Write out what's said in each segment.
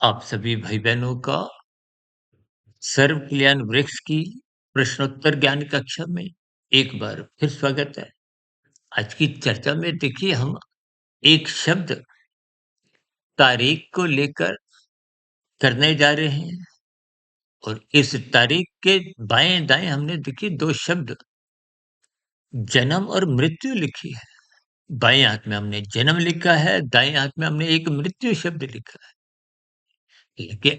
आप सभी भाई-बहनों का सर्व कल्याण वृक्ष की प्रश्नोत्तर ज्ञान कक्षा में एक बार फिर स्वागत है। आज की चर्चा में देखिए हम एक शब्द तारीख को लेकर करने जा रहे हैं और इस तारीख के बाएँ-दाएँ हमने देखिए 2 शब्द जन्म और मृत्यु लिखी है। बाएँ हाथ में हमने जन्म लिखा है, दाएँ हाथ में हमने एक मृत्यु शब्द लिखा है। लेकिन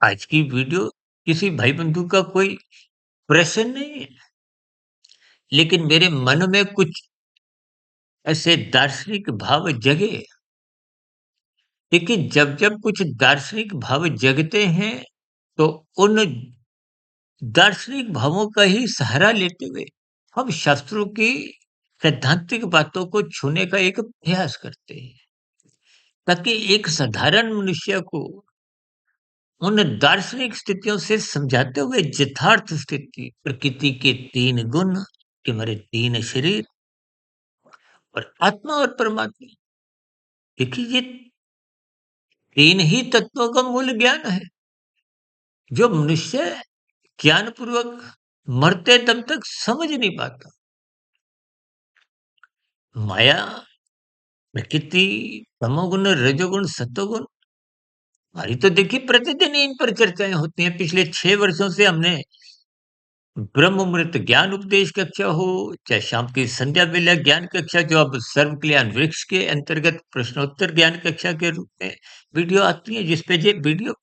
आज की वीडियो किसी भाई-बंधु का कोई प्रश्न नहीं है, लेकिन मेरे मन में कुछ ऐसे दार्शनिक भाव जगे। देखिए, जब-जब कुछ दार्शनिक भाव जगते हैं, तो उन दार्शनिक भावों का ही सहारा लेते हुए हम शास्त्रों की सैद्धांतिक बातों को छूने का एक प्रयास करते हैं, ताकि एक साधारण मनुष्य को उन दार्शनिक स्थितियों से समझाते हुए यथार्थ स्थिति, प्रकृति के 3 गुण, कि हमारे 3 शरीर और आत्मा और परमात्मा। देखिए, ये 3 ही तत्वों का मूल ज्ञान है, जो मनुष्य ज्ञानपूर्वक मरते दम तक समझ नहीं पाता। माया, प्रकृति, तमोगुण, रजोगुण, सत्वगुण, हमारी तो देखिए प्रतिदिन इन पर चर्चाएं होती हैं। पिछले 6 वर्षों से हमने ब्रह्म मुहूर्त ज्ञान उपदेश कक्षा हो, चाहे शाम की संध्या वेला ज्ञान कक्षा, जो अब सर्व कल्याण वृक्ष के अंतर्गत प्रश्नोत्तर ज्ञान कक्षा के रूप में वीडियो आती है, जिसपे ये वीडियो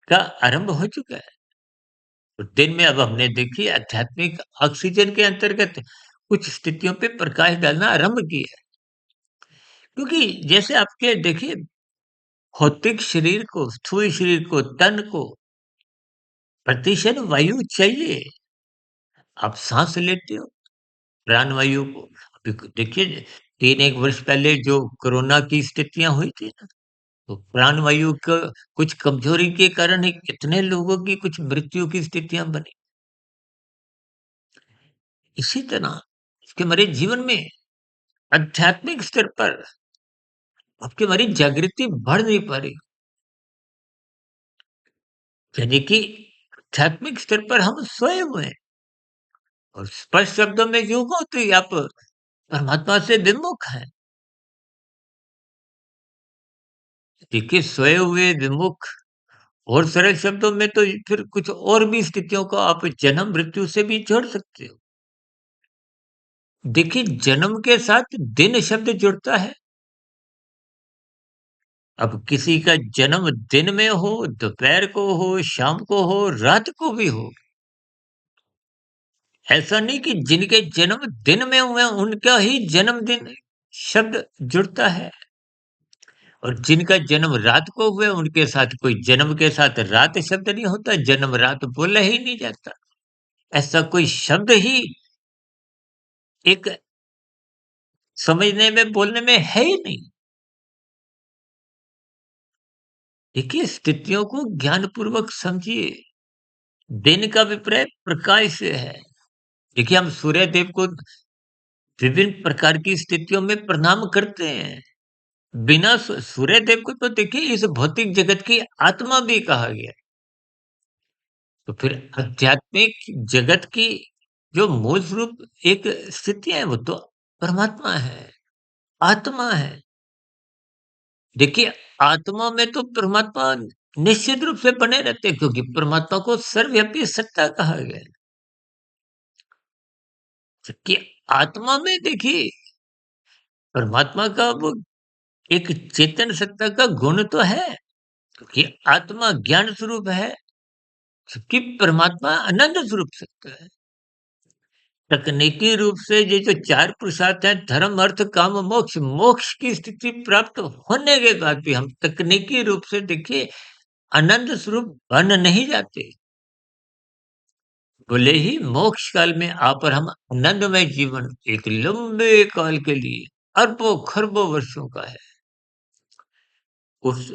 का आरंभ हो चुका है। तो दिन में अब हमने देखी आध्यात्मिक ऑक्सीजन के अंतर्गत कुछ स्थितियों पे प्रकाश डालना आरंभ किया है। क्योंकि जैसे आपके देखिए भौतिक शरीर को, स्थूल शरीर को, तन को प्रतिशत वायु चाहिए। आप सांस लेते हो प्राण वायु को। अभी देखिए 3 एक वर्ष पहले जो कोरोना की स्थितियां हुई थी ना, तो प्राण वायु का कुछ कमजोरी के कारण ही कितने लोगों की कुछ मृत्यु की स्थितियां बनी। इसी तरह इसके हमारे जीवन में आध्यात्मिक स्तर पर आपकी हमारी जागृति बढ़ नहीं पा रही। यानी कि आध्यात्मिक स्तर पर हम सोए हुए हैं और स्पष्ट शब्दों में यूं कहो तो आप परमात्मा से विमुख हैं। देखिए, सोए हुए विमुख, और सरल शब्दों में तो फिर कुछ और भी स्थितियों को आप जन्म मृत्यु से भी जोड़ सकते हो। देखिए, जन्म के साथ दिन शब्द जुड़ता है। अब किसी का जन्म दिन में हो, दोपहर को हो, शाम को हो, रात को भी हो। ऐसा नहीं कि जिनके जन्म दिन में हुए उनका ही जन्मदिन शब्द जुड़ता है, और जिनका जन्म रात को हुए उनके साथ कोई जन्म के साथ रात शब्द नहीं होता, जन्म रात बोला ही नहीं जाता। ऐसा कोई शब्द ही एक समझने में बोलने में है ही नहीं। देखिए, स्थितियों को ज्ञानपूर्वक समझिए। दिन का अभिप्राय प्रकाश से है। देखिए, हम सूर्य देव को विभिन्न प्रकार की स्थितियों में प्रणाम करते हैं। बिना सूर्य देव को तो देखिए इस भौतिक जगत की आत्मा भी कहा गया है। तो फिर आध्यात्मिक जगत की जो मूल स्वरूप एक स्थिति है, वो तो परमात्मा है, आत्मा है। देखिए, आत्मा में तो परमात्मा निश्चित रूप से बने रहते हैं, क्योंकि परमात्मा को सर्वव्यापी सत्ता कहा गया है। जबकि आत्मा में देखिए परमात्मा का वो एक चेतन सत्ता का गुण तो है, क्योंकि आत्मा ज्ञान स्वरूप है, जबकि परमात्मा आनंद स्वरूप सत्ता है। तकनीकी रूप से ये जो 4 पुरुषार्थ हैं, धर्म, अर्थ, काम, मोक्ष, मोक्ष की स्थिति प्राप्त होने के बाद भी हम तकनीकी रूप से देखिए आनंद स्वरूप बन नहीं जाते। भले ही मोक्ष काल में आप और हम आनंदमय जीवन एक लंबे काल के लिए अरबों खरबों वर्षों का है। उस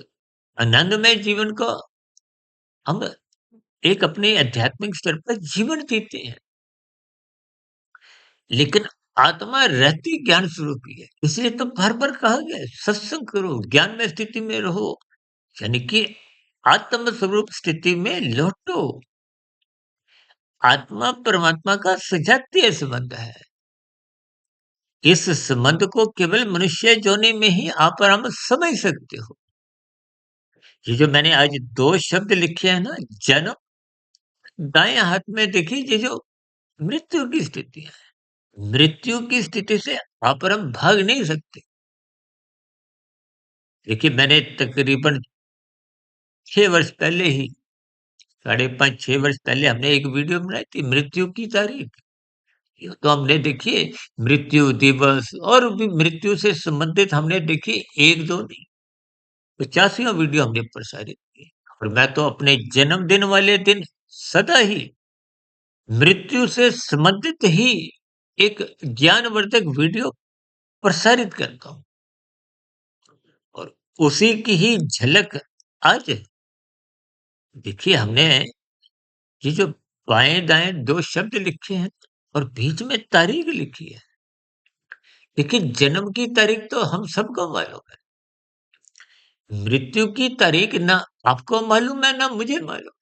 आनंदमय जीवन को हम एक अपने आध्यात्मिक स्तर पर जीवन जीते हैं, लेकिन आत्मा रहती ज्ञान स्वरूप ही है। इसलिए तो बार बार कहा गया है, सत्संग करो, ज्ञान में स्थिति में रहो, यानी कि आत्म स्वरूप स्थिति में लौटो। आत्मा परमात्मा का सजातीय संबंध है। इस संबंध को केवल मनुष्य योनि में ही आप और हम समझ सकते हो। ये जो मैंने आज 2 शब्द लिखे हैं ना, जन्म, दाएँ हाथ में देखिए ये जो मृत्यु की स्थिति है। मृत्यु की स्थिति से आप और हम भाग नहीं सकते। देखिए मैंने तकरीबन 6 वर्ष पहले ही, साढ़े 5-6 वर्ष पहले हमने एक वीडियो बनाई थी मृत्यु की तारीख। ये तो हमने देखिए मृत्यु दिवस और भी मृत्यु से संबंधित हमने देखिए 1-2 नहीं, 85वाँ वीडियो हमने प्रसारित की। और मैं तो अपने जन्मदिन वाले दिन सदा ही मृत्यु से संबंधित ही एक ज्ञानवर्धक वीडियो प्रसारित करता हूँ। और उसी की ही झलक आज देखिए हमने ये जो बाएँ-दाएँ 2 शब्द लिखे हैं और बीच में तारीख लिखी है। देखिए जन्म की तारीख तो हम सबको मालूम है। मृत्यु की तारीख ना आपको मालूम है ना मुझे मालूम।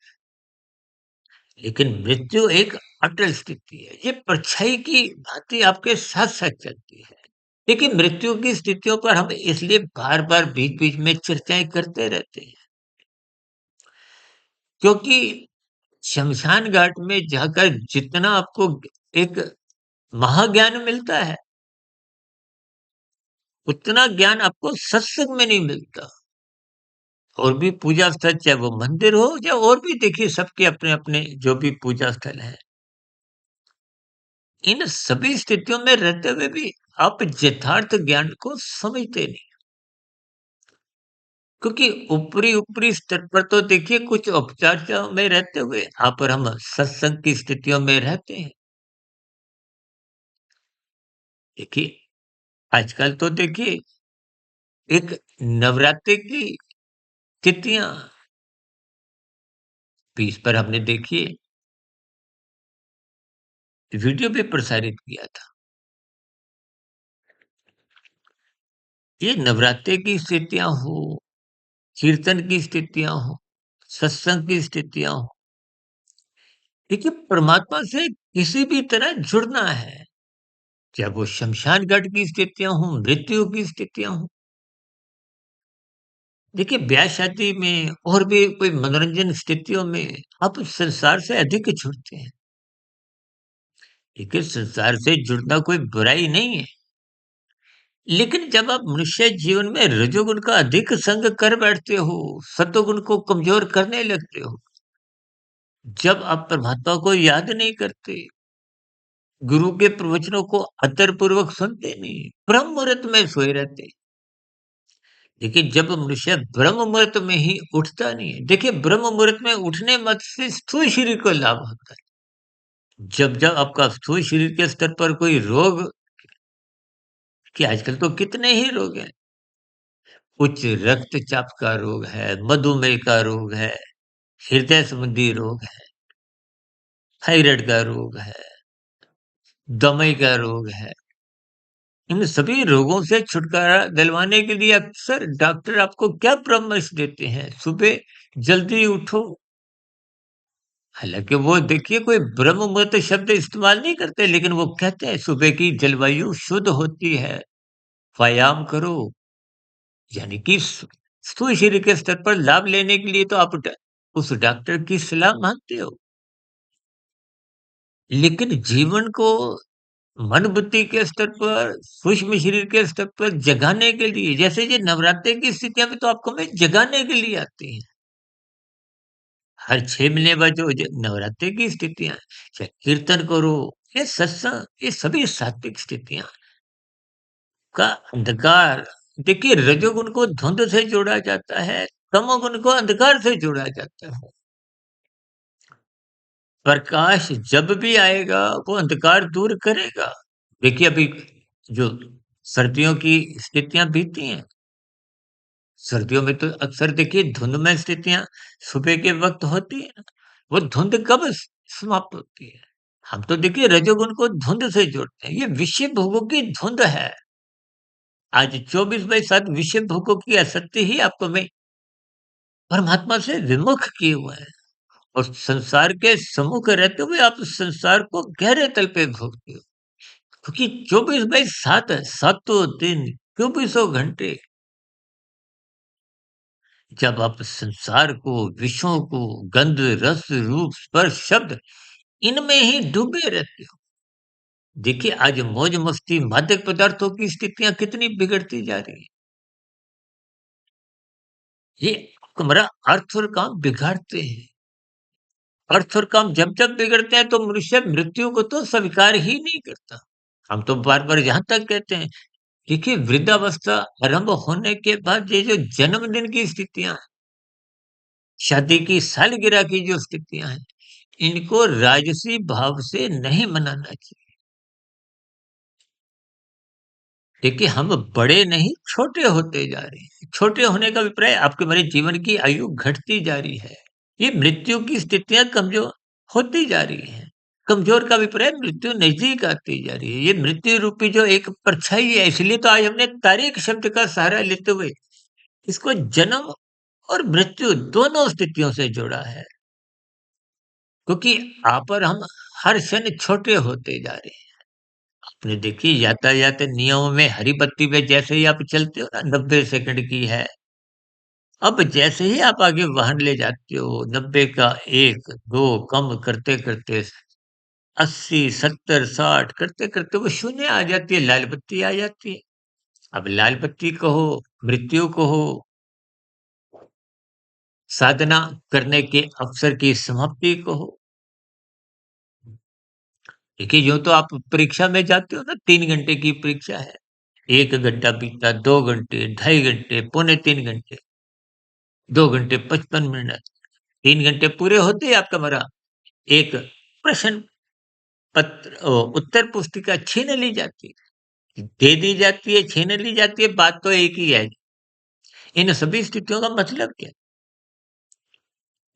लेकिन मृत्यु एक अटल स्थिति है। ये परछाई की भांति आपके साथ-साथ चलती है। देखिए मृत्यु की स्थितियों पर हम इसलिए बार-बार बीच-बीच में चर्चाएँ करते रहते हैं, क्योंकि शमशान घाट में जाकर जितना आपको एक महाज्ञान मिलता है, उतना ज्ञान आपको सत्संग में नहीं मिलता। और भी पूजा स्थल चाहे वो मंदिर हो या और भी देखिए सबके अपने-अपने जो भी पूजा स्थल हैं। इन सभी स्थितियों में रहते हुए भी आप यथार्थ ज्ञान को समझते नहीं। क्योंकि ऊपरी-ऊपरी स्तर पर तो देखिए कुछ औपचारिकता में रहते हुए आप और हम सत्संग की स्थितियों में रहते हैं। देखिए, आजकल तो देखिए एक नवरात्रि की तिथियाँ भी इस पर हमने देखिए वीडियो भी प्रसारित किया था। ये नवरात्रि की स्थितियाँ हो, कीर्तन की स्थितियाँ हो, सत्संग की स्थितियाँ हो, देखिए परमात्मा से किसी भी तरह जुड़ना है, चाहे वो शमशान घाट की स्थितियाँ हों, मृत्यु की स्थितियाँ हों। देखिए ब्याह-शादी में और भी कोई मनोरंजन स्थितियों में आप संसार से अधिक जुड़ते हैं। देखिए संसार से जुड़ना कोई बुराई नहीं है, लेकिन जब आप मनुष्य जीवन में रजोगुण का अधिक संग कर बैठते हो, सतोगुण को कमज़ोर करने लगते हो, जब आप परमात्मा को याद नहीं करते, गुरु के प्रवचनों को अतरपूर्वक सुनते नहीं, ब्रह्म मुहूर्त में सोए रहते। देखिए जब मनुष्य ब्रह्म मुहूर्त में ही उठता नहीं है, देखिए ब्रह्म मुहूर्त में उठने मत से स्थूल शरीर को लाभ होता है। जब आपका स्थूल शरीर के स्तर पर कोई रोग, कि आजकल तो कितने ही रोग हैं, उच्च रक्तचाप का रोग है, मधुमेह का रोग है, हृदय संबंधी रोग है, थायराइड का रोग है, दमे का रोग है। इन सभी रोगों से छुटकारा दिलवाने के लिए अक्सर डॉक्टर आपको क्या परामर्श देते हैं? सुबह जल्दी उठो। हालाँकि वो देखिए कोई ब्रह्म मुहूर्त शब्द इस्तेमाल नहीं करते, लेकिन वो कहते हैं सुबह की जलवायु शुद्ध होती है, व्यायाम करो। यानी कि स्थूल शरीर के स्तर पर लाभ लेने के लिए तो आप उस डॉक्टर की सलाह मानते हो। लेकिन जीवन को मन बुद्धि के स्तर पर, सूक्ष्म शरीर के स्तर पर जगाने के लिए, जैसे ये नवरात्रि की स्थितियाँ भी तो आपको हमें जगाने के लिए आती हैं। हर 6 महीने बाद जो नवरात्रि की स्थितियाँ, चाहे कीर्तन करो, ये सत्संग, ये सभी सात्विक स्थितियाँ का अंधकार, देखिए रजोगुण को धुंध से जोड़ा जाता है, तमोगुण को अंधकार से जोड़ा जाता है। प्रकाश जब भी आएगा वो अंधकार दूर करेगा। देखिए अभी जो सर्दियों की स्थितियां बीती हैं, सर्दियों में तो अक्सर देखिए धुंधमय स्थितियां सुबह के वक्त होती है ना, वो धुंध कब समाप्त होती है? हम तो देखिए रजोगुण को धुंध से जोड़ते हैं, ये विषय भोगों की धुंध है। आज 24/7 विषय भोगों की असत्य ही आपको मैं परमात्मा से विमुख किए हुए हैं और संसार के सम्मुख रहते हुए आप संसार को गहरे तल पे भोगते हो। क्योंकि 24/7 है, सातों दिन, चौबीसों घंटे जब आप संसार को, विषयों को, गंध, रस, रूप, स्पर्श, शब्द इनमें ही डूबे रहते हो। देखिए आज मौज-मस्ती, मादक पदार्थों की स्थितियाँ कितनी बिगड़ती जा रही हैं। ये हमारा अर्थ और काम बिगाड़ते हैं। अर्थ और काम जब-जब बिगड़ते हैं तो मनुष्य मृत्यु को तो स्वीकार ही नहीं करता। हम तो बार-बार यहाँ तक कहते हैं, देखिए वृद्धावस्था आरंभ होने के बाद ये जो जन्मदिन की स्थितियाँ हैं, शादी की सालगिरह की जो स्थितियाँ हैं, इनको राजसी भाव से नहीं मनाना चाहिए। देखिए हम बड़े नहीं, छोटे होते जा रहे हैं। छोटे होने का अभिप्राय आपके मेरे जीवन की आयु घटती जा रही है। ये मृत्यु की स्थितियाँ कमज़ोर होती जा रही हैं। कमज़ोर का अभिप्राय मृत्यु नज़दीक आती जा रही है। ये मृत्यु रूपी जो एक परछाई है, इसलिए तो आज हमने तारीख शब्द का सहारा लेते हुए इसको जन्म और मृत्यु दोनों स्थितियों से जोड़ा है। क्योंकि आप और हम हर क्षण छोटे होते जा रहे हैं। आपने देखिए यातायात नियमों में हरी बत्ती पे जैसे ही आप चलते हो ना 90 सेकंड की है। अब जैसे ही आप आगे वाहन ले जाते हो 90 का 1, 2 कम करते-करते 80, 70, 60 करते-करते वो शून्य आ जाती है, लाल बत्ती आ जाती है। अब लाल बत्ती कहो, मृत्यु कहो, साधना करने के अवसर की समाप्ति कहो। देखिए यूँ तो आप परीक्षा में जाते हो ना 3 घंटे की परीक्षा है। 1 घंटा बीता, 2 घंटे, ढाई घंटे, पौने 3 घंटे, 2 घंटे 55 मिनट, 3 घंटे पूरे होते ही आपका हमारा एक प्रश्न पत्र उत्तर पुस्तिका छीन ली जाती है। दे दी जाती है, छीन ली जाती है, बात तो एक ही है। इन सभी स्थितियों का मतलब क्या है?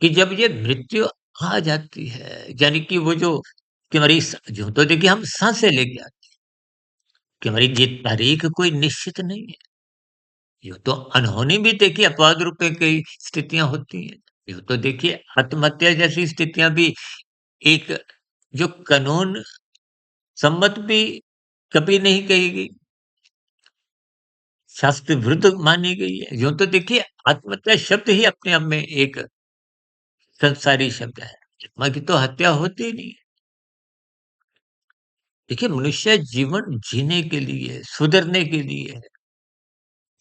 कि जब ये मृत्यु आ जाती है, यानी कि वो जो कि हमारी यूँ तो देखिए हम साँसें लेके आते हैं, कि हमारी ये तारीख कोई निश्चित नहीं है। यूँ तो अनहोनी भी देखिए अपवाद रूप में कई स्थितियाँ होती हैं। यूँ तो देखिए आत्महत्या जैसी स्थितियाँ भी एक जो कानून सम्मत भी कभी नहीं कही गई, शास्त्र विरुद्ध मानी गई है। यूँ तो देखिए आत्महत्या शब्द ही अपने आप में एक संसारी शब्द है। आत्मा की तो हत्या होती ही नहीं है। देखिए मनुष्य जीवन जीने के लिए, सुधरने के लिए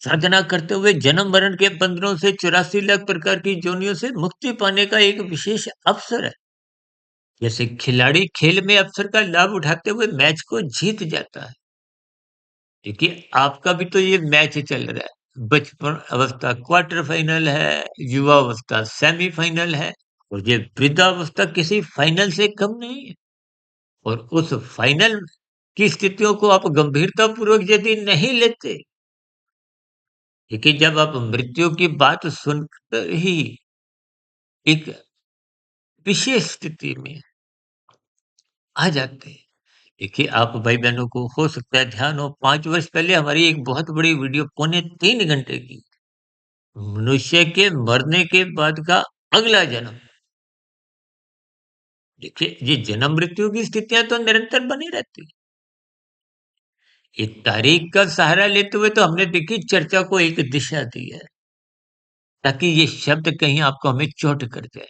साधना करते हुए जन्म मरण के बंधनों से 84 लाख प्रकार की योनियों से मुक्ति पाने का एक विशेष अवसर है। जैसे खिलाड़ी खेल में अवसर का लाभ उठाते हुए मैच को जीत जाता है। देखिए आपका भी तो ये मैच चल रहा है। बचपन अवस्था क्वार्टर फाइनल है, युवा अवस्था सेमीफाइनल है और ये वृद्धावस्था किसी फाइनल से कम नहीं है। और उस फाइनल की स्थितियों को आप गंभीरतापूर्वक यदि नहीं लेते, देखिए जब आप मृत्यु की बात सुनकर ही एक विशेष स्थिति में आ जाते हैं। देखिए आप भाई-बहनों को हो सकता है ध्यान हो 5 वर्ष पहले हमारी एक बहुत बड़ी वीडियो पौने 3 घंटे की, मनुष्य के मरने के बाद का अगला जन्म। देखिए ये जन्म मृत्यु की स्थितियाँ तो निरंतर बनी रहती हैं। एक तारीख का सहारा लेते हुए तो हमने देखिए चर्चा को एक दिशा दी है, ताकि ये शब्द कहीं आपको हमें चोट कर जाए,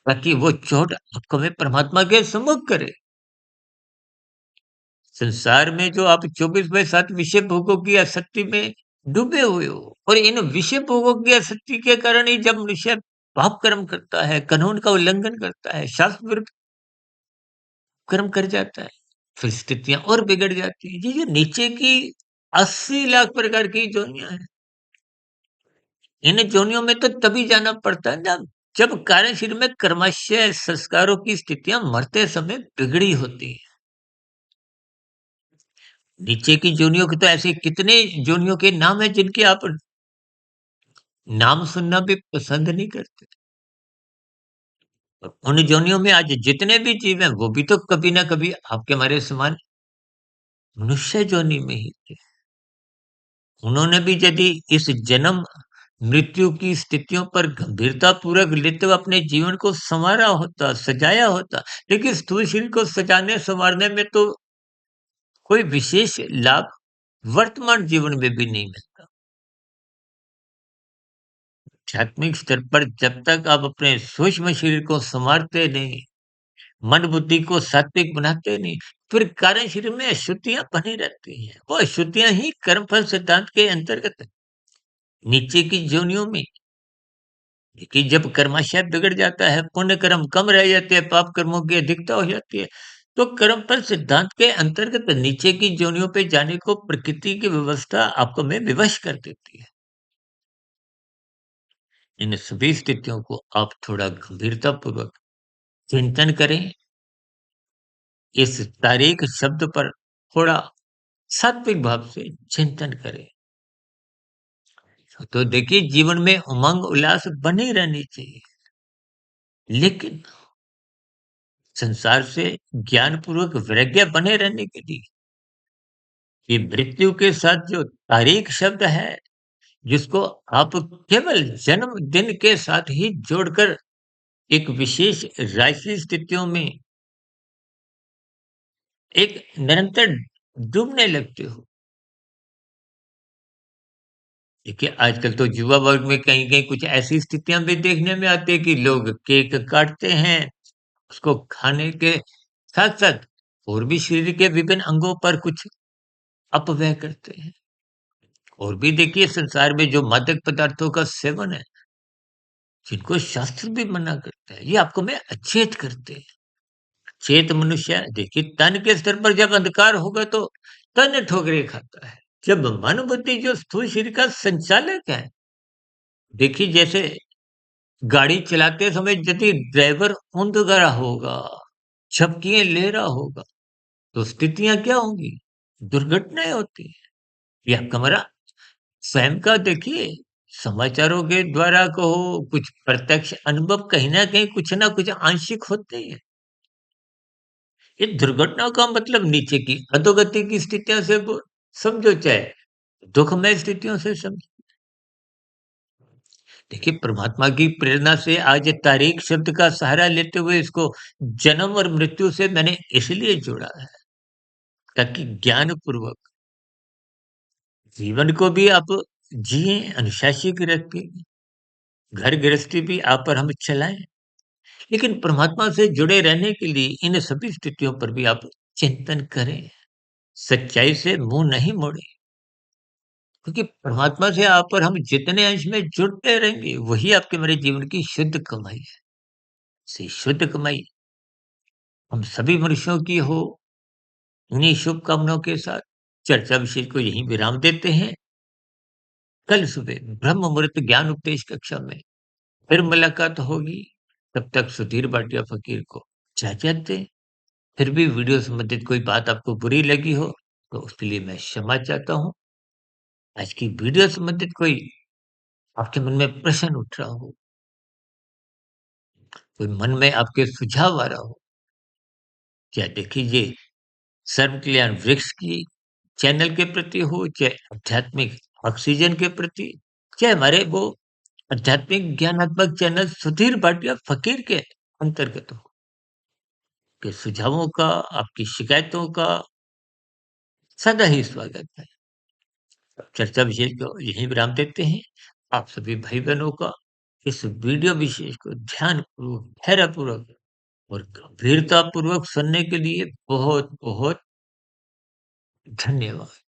ताकि वो चोट आपको हमें परमात्मा के सम्मुख करे। संसार में जो आप 24/7 विषय भोगों की आसक्ति में डूबे हुए हो और इन विषय भोगों की आसक्ति के कारण ही जब मनुष्य पाप कर्म करता है, कानून का उल्लंघन करता है, शास्त्र विरुद्ध कर्म कर जाता है, फिर स्थितियाँ और बिगड़ जाती हैं। ये जो नीचे की 80 लाख प्रकार की योनियाँ हैं, इन योनियों में तो तभी जाना पड़ता है ना जब कार्यशील में कर्मशय संस्कारों की स्थितियाँ मरते समय बिगड़ी होती हैं। नीचे की जोनियों के तो ऐसे कितने जोनियों के नाम हैं जिनके आप नाम सुनना भी पसंद नहीं करते। और उन जोनियों में आज जितने भी जीव हैं वो भी तो कभी ना कभी आपके हमारे समान मनुष्य जोनी में ही थे। उन्होंने भी यदि इस जन्म मृत्यु की स्थितियों पर गंभीरतापूर्वक लेते हुए अपने जीवन को सँवारा होता, सजाया होता। लेकिन स्थूल शरीर को सजाने-सँवारने में तो कोई विशेष लाभ वर्तमान जीवन में भी नहीं मिलता। आध्यात्मिक स्तर पर जब तक आप अपने सूक्ष्म शरीर को सँवारते नहीं, मन बुद्धि को सात्विक बनाते नहीं, फिर कारण शरीर में अशुद्धियाँ बनी रहती हैं। वो अशुद्धियाँ ही कर्मफल सिद्धांत के अंतर्गत नीचे की योनियों में, देखिए जब कर्माशय बिगड़ जाता है, पुण्य कर्म कम रह जाते हैं, पाप कर्मों की अधिकता हो जाती है, तो कर्मफल सिद्धांत के अंतर्गत नीचे की योनियों पे जाने को प्रकृति की व्यवस्था आपको में विवश कर देती है। इन सभी स्थितियों को आप थोड़ा गंभीरतापूर्वक चिंतन करें, इस तारीख शब्द पर थोड़ा सात्विक भाव से चिंतन करें। तो देखिए जीवन में उमंग उल्लास बनी रहनी चाहिए, लेकिन संसार से ज्ञानपूर्वक वैराग्य बने रहने के लिए ये मृत्यु के साथ जो तारीख शब्द है, जिसको आप केवल जन्मदिन के साथ ही जोड़कर एक विशेष राशि स्थितियों में एक निरंतर डूबने लगते हो। देखिए आजकल तो युवा वर्ग में कहीं-कहीं कुछ ऐसी स्थितियाँ भी देखने में आती है कि लोग केक काटते हैं, उसको खाने के साथ-साथ और भी शरीर के विभिन्न अंगों पर कुछ अपव्यय करते हैं। और भी देखिए संसार में जो मादक पदार्थों का सेवन है, जिनको शास्त्र भी मना करता है, ये आपको में अचेत करते हैं। चेत मनुष्य देखिए तन के स्तर पर जब अंधकार होगा तो तन ठोकरे खाता है। जब मन बुद्धि जो स्थूल शरीर का संचालक है, देखिए जैसे गाड़ी चलाते समय यदि ड्राइवर ऊँध गया होगा, झपकियाँ ले रहा होगा, तो स्थितियाँ क्या होंगी? दुर्घटनाएँ होती हैं। ये आपका हमारा स्वयं का देखिए समाचारों के द्वारा कहो, कुछ प्रत्यक्ष अनुभव कहीं न कहीं कुछ न कुछ आंशिक होते ही हैं। ये दुर्घटनाओं का मतलब नीचे की अधोगति की स्थितियों से वो समझो, चाहे दुखमय स्थितियों से समझो। देखिए परमात्मा की प्रेरणा से आज तारीख शब्द का सहारा लेते हुए इसको जन्म और मृत्यु से मैंने इसलिए जोड़ा है, ताकि ज्ञान पूर्वक जीवन को भी आप जिए अनुशासित रख के, घर गृहस्थी भी आप पर हम चलाएं, लेकिन परमात्मा से जुड़े रहने के लिए इन सभी स्थितियों पर भी आप चिंतन करें, सच्चाई से मुंह नहीं मोड़े, क्योंकि परमात्मा से आप और हम जितने अंश में जुड़ते रहेंगे वही आपके मेरे जीवन की शुद्ध कमाई है। से शुद्ध कमाई हम सभी मनुष्यों की हो, इन्हीं शुभकामनाओं के साथ चर्चा विषय को यहीं विराम देते हैं। कल सुबह ब्रह्म मुहूर्त ज्ञान उपदेश कक्षा में फिर मुलाकात होगी। तब तक सुधीर भाटिया फकीर को इजाजत दें। फिर भी वीडियो संबंधित कोई बात आपको बुरी लगी हो तो उसके लिए मैं क्षमा चाहता हूँ। आज की वीडियो संबंधित कोई आपके मन में प्रश्न उठ रहा हो, कोई मन में आपके सुझाव आ रहा हो, क्या देखिए ये सर्व कल्याण वृक्ष की चैनल के प्रति हो, चाहे आध्यात्मिक ऑक्सीजन के प्रति, चाहे हमारे वो आध्यात्मिक ज्ञानात्मक चैनल सुधीर भाटिया फकीर के अंतर्गत हो, के सुझावों का, आपकी शिकायतों का सदा ही स्वागत है। चर्चा विशेष को यहीं विराम देते हैं। आप सभी भाई-बहनों का इस वीडियो विशेष को ध्यानपूर्वक, धैर्यपूर्वक और गंभीरतापूर्वक सुनने के लिए बहुत-बहुत धन्यवाद।